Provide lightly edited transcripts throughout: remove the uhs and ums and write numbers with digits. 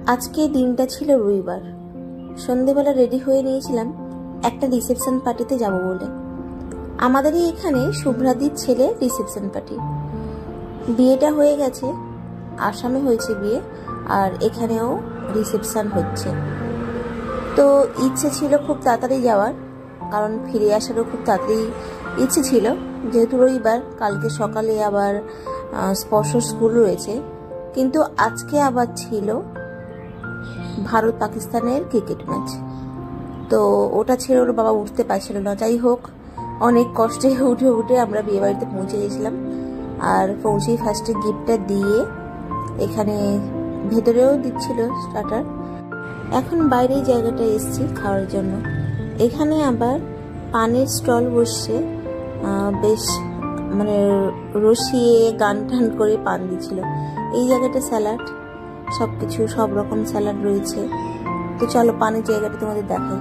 আজকে দিনটা ছিল রবিবার। সন্ধেবেলা রেডি হয়ে নিয়েছিলাম একটা রিসেপশন পার্টিতে যাব বলে। আমাদেরই এখানে শুভ্রাদির ছেলে রিসেপশন পার্টি। বিয়েটা হয়ে গেছে, আসামে হয়েছে বিয়ে, আর এখানেও রিসেপশন হচ্ছে। তো ইচ্ছে ছিল খুব তাড়াতাড়ি যাওয়ার, কারণ ফিরে আসারও খুব তাড়াতাড়ি ইচ্ছে ছিল, যেহেতু রবিবার। কালকে সকালে আবার স্পর্শ স্কুল রয়েছে, কিন্তু আজকে আবার ছিল ভারত পাকিস্তানের ক্রিকেট ম্যাচ। তো ওটা ছিল, ওর বাবা উঠতে পারছিল না। যাই হোক, অনেক কষ্টে উঠে উঠে আমরা বিয়ে বাড়িতে পৌঁছে গেছিলাম। আর পৌঁছেই ফার্স্টে গিফটটা দিয়ে এখানে ভেতরেও দিচ্ছিল স্টার্টার। এখন বাইরেই জায়গাটা এসছি খাওয়ার জন্য। এখানে আবার পানের স্টল বসছে, বেশ মানে রসিয়ে গান টান করে পান দিচ্ছিল। এই জায়গাটা স্যালাড, সবকিছু সব রকম স্যালাড রয়েছে। তো চলো পানের জায়গাটা তোমাদের দেখাই।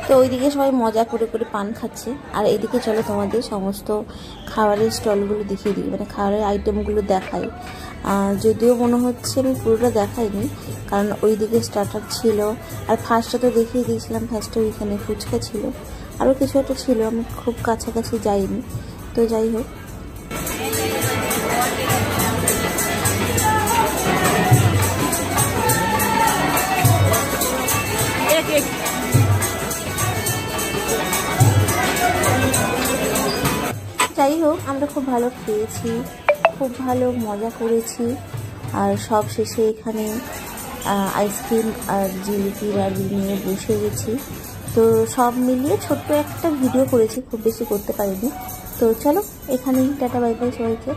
তো ওইদিকে সবাই মজা করে করে পান খাচ্ছে, আর এইদিকে চলো তোমাদের সমস্ত খাবারের স্টলগুলো দেখিয়ে দিই, মানে খাবারের আইটেমগুলো দেখাই। যদিও মনে হচ্ছে আমি পুরোটা দেখাইনি, কারণ ওইদিকে স্টার্টার ছিল, আর ফার্স্টটা তো দেখিয়ে দিয়েছিলাম। ফার্স্টে ওইখানে ফুচকা ছিল, আরও কিছু একটা ছিল, আমি খুব কাছাকাছি যাইনি। তো যাই হোক, আমরা খুব ভালো খেয়েছি, খুব ভালো মজা করেছি। আর সব শেষে এখানে আইসক্রিম আর জিলিপি রাড়ি নিয়ে বসে গেছি। তো সব মিলিয়ে ছোট্ট একটা ভিডিও করেছি, খুব বেশি করতে পারিনি। তো চলো এখানেই টাটা বাই বাই সবাইকে।